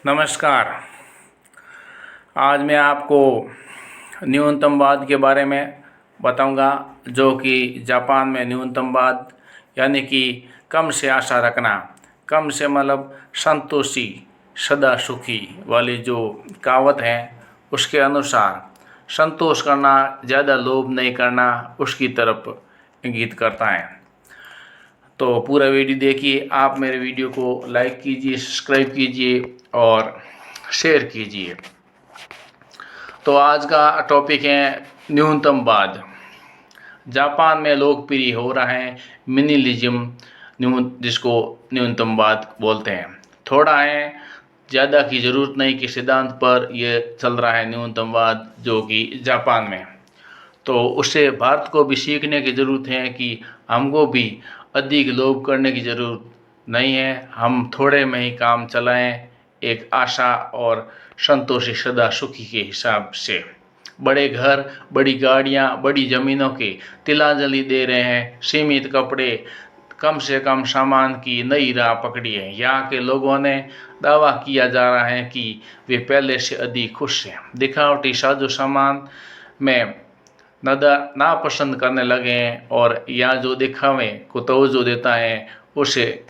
नमस्कार। आज मैं आपको न्यूनतमवाद के बारे में बताऊंगा, जो कि जापान में न्यूनतमवाद यानी कि कम से आशा रखना, कम से मतलब संतोषी सदा सुखी वाली जो कहावत है उसके अनुसार संतोष करना, ज़्यादा लोभ नहीं करना, उसकी तरफ इंगित करता है। तो पूरा वीडियो देखिए। आप मेरे वीडियो को लाइक कीजिए, सब्सक्राइब कीजिए और शेयर कीजिए। तो आज का टॉपिक है न्यूनतमवाद। जापान में लोकप्रिय हो रहा है मिनिमलिज्म, जिसको न्यूनतमवाद बोलते हैं। थोड़ा है, ज़्यादा की ज़रूरत नहीं के सिद्धांत पर यह चल रहा है न्यूनतमवाद, जो कि जापान में। तो उससे भारत को भी सीखने की ज़रूरत है कि हमको भी अधिक लोभ करने की ज़रूरत नहीं है। हम थोड़े में ही काम चलाएं, एक आशा और संतोषी सदा सुखी के हिसाब से। बड़े घर, बड़ी गाड़ियां, बड़ी ज़मीनों के तिलांजलि दे रहे हैं, सीमित कपड़े, कम से कम सामान की नई राह पकड़ी है। यहाँ के लोगों ने दावा किया जा रहा है कि वे पहले से अधिक खुश हैं। दिखावटी साजो सामान में नापसंद करने लगे हैं और यहाँ जो दिखावे को तवज्जो देता है उसे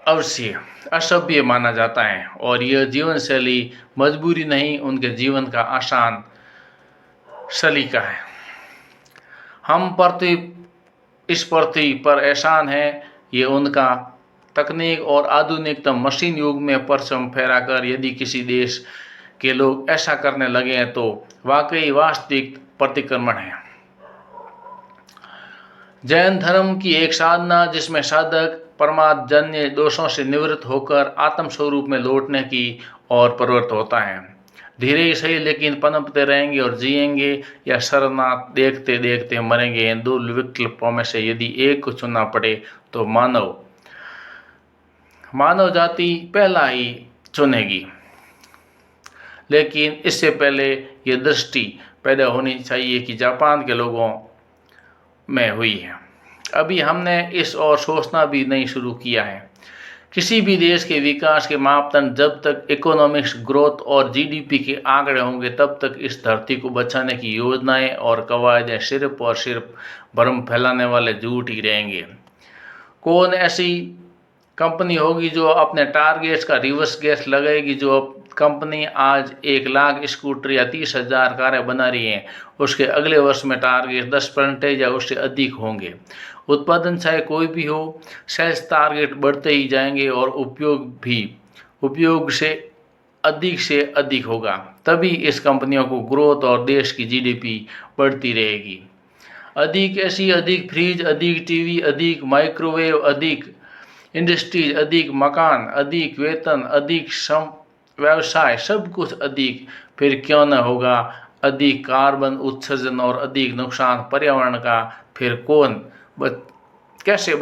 अवश्य असभ्य माना जाता है। और यह जीवन शैली मजबूरी नहीं, उनके जीवन का आसान सलीका है। हम इस पृथ्वी पर एहसान है, ये उनका तकनीक और आधुनिकतम मशीन युग में परचम फहराकर यदि किसी देश के लोग ऐसा करने लगे हैं तो वाकई वास्तविक प्रतिक्रमण है। जैन धर्म की एक साधना, जिसमें साधक परमात्मजन्य दोषों से निवृत्त होकर आत्म स्वरूप में लौटने की और प्रवृत्त होता है। धीरे ही सही, लेकिन पनपते रहेंगे और जिएंगे या शरणार्थ देखते देखते मरेंगे। इन दो विकल्पों में से यदि एक को चुनना पड़े तो मानव जाति पहला ही चुनेगी। लेकिन इससे पहले ये दृष्टि पैदा होनी चाहिए कि जापान के लोगों में हुई है। अभी हमने इस और सोचना भी नहीं शुरू किया है। किसी भी देश के विकास के मापदंड जब तक इकोनॉमिक्स ग्रोथ और जीडीपी के आंकड़े होंगे, तब तक इस धरती को बचाने की योजनाएं और कवायदें सिर्फ और सिर्फ भ्रम फैलाने वाले झूठ ही रहेंगे। कौन ऐसी कंपनी होगी जो अपने टारगेट्स का रिवर्स गैस लगाएगी? जो कंपनी आज 1 लाख स्कूटर या 30,000 कारें बना रही हैं, उसके अगले वर्ष में टारगेट 10% या उससे अधिक होंगे। उत्पादन चाहे कोई भी हो, सेल्स टारगेट बढ़ते ही जाएंगे और उपयोग से अधिक होगा। तभी इस कंपनियों को ग्रोथ और देश की जीडीपी बढ़ती रहेगी। अधिक एसी, अधिक फ्रिज, अधिक टीवी, अधिक माइक्रोवेव, अधिक इंडस्ट्रीज, अधिक मकान, अधिक वेतन, अधिक व्यवसाय, सब कुछ अधिक। फिर क्यों न होगा अधिक कार्बन उत्सर्जन और अधिक नुकसान पर्यावरण का? फिर कैसे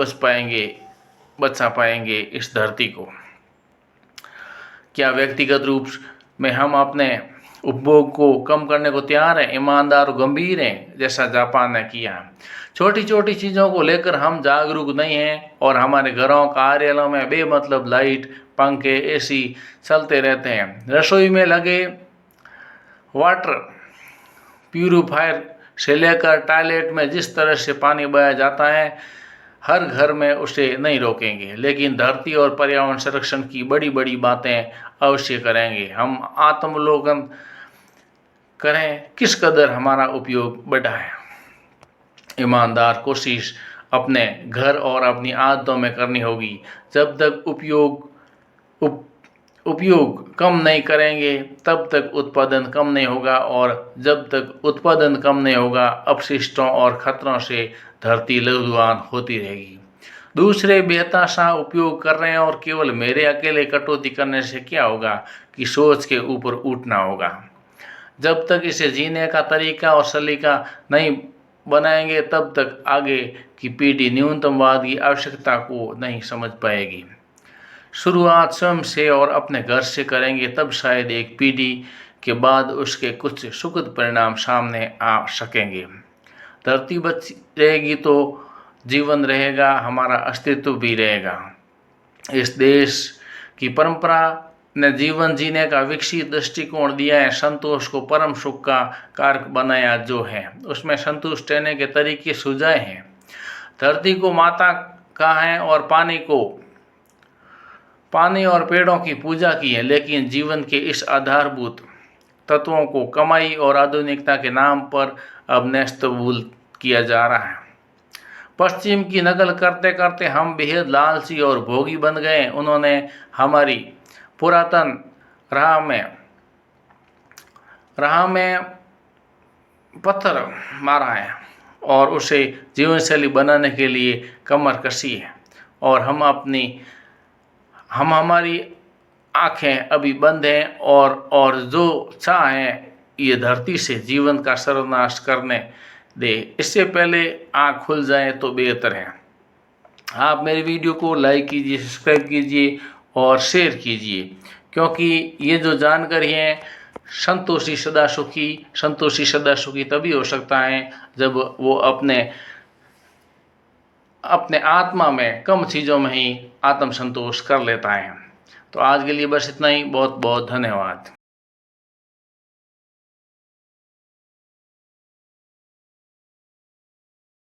बचा पाएंगे इस धरती को? क्या व्यक्तिगत रूप में हम अपने उपभोग को कम करने को तैयार हैं, ईमानदार और गंभीर हैं, जैसा जापान ने किया? छोटी छोटी चीज़ों को लेकर हम जागरूक नहीं हैं और हमारे घरों, कार्यालयों में बेमतलब लाइट, पंखे, एसी चलते रहते हैं। रसोई में लगे वाटर प्यूरिफायर से लेकर टॉयलेट में जिस तरह से पानी बहाया जाता है, हर घर में उसे नहीं रोकेंगे, लेकिन धरती और पर्यावरण संरक्षण की बड़ी बड़ी बातें अवश्य करेंगे। हम आत्मलोकन करें किस कदर हमारा उपयोग बढ़ा है। ईमानदार कोशिश अपने घर और अपनी आदतों में करनी होगी। जब तक उपयोग कम नहीं करेंगे, तब तक उत्पादन कम नहीं होगा, और जब तक उत्पादन कम नहीं होगा, अपशिष्टों और खतरों से धरती लहूलुहान होती रहेगी। दूसरे बेहताशा उपयोग कर रहे हैं और केवल मेरे अकेले कटौती करने से क्या होगा कि सोच के ऊपर उठना होगा। जब तक इसे जीने का तरीका और सलीका नहीं बनाएंगे, तब तक आगे की पीढ़ी न्यूनतमवाद की आवश्यकता को नहीं समझ पाएगी। शुरुआत स्वयं से और अपने घर से करेंगे, तब शायद एक पीढ़ी के बाद उसके कुछ सुखद परिणाम सामने आ सकेंगे। धरती बच रहेगी तो जीवन रहेगा, हमारा अस्तित्व भी रहेगा। इस देश की परंपरा ने जीवन जीने का विकसित दृष्टिकोण दिया है। संतोष को परम सुख का कारक बनाया जो है, उसमें संतुष्ट रहने के तरीके सुझाए हैं। धरती को माता कहा है और पानी और पेड़ों की पूजा की है, लेकिन जीवन के इस आधारभूत तत्वों को कमाई और आधुनिकता के नाम पर अब नेस्तबूल किया जा रहा है। पश्चिम की नकल करते करते हम बेहद लालची और भोगी बन गए। उन्होंने हमारी पुरातन राह में पत्थर मारा है और उसे जीवनशैली बनाने के लिए कमर कसी है, और हमारी आँखें अभी बंद हैं और जो चाहें ये धरती से जीवन का सर्वनाश करने दे, इससे पहले आँख खुल जाए तो बेहतर है। आप मेरी वीडियो को लाइक कीजिए, सब्सक्राइब कीजिए और शेयर कीजिए, क्योंकि ये जो जानकारी है संतोषी सदा सुखी तभी हो सकता है जब वो अपने आत्मा में कम चीज़ों में ही आत्म संतोष कर लेता है। तो आज के लिए बस इतना ही। बहुत बहुत धन्यवाद।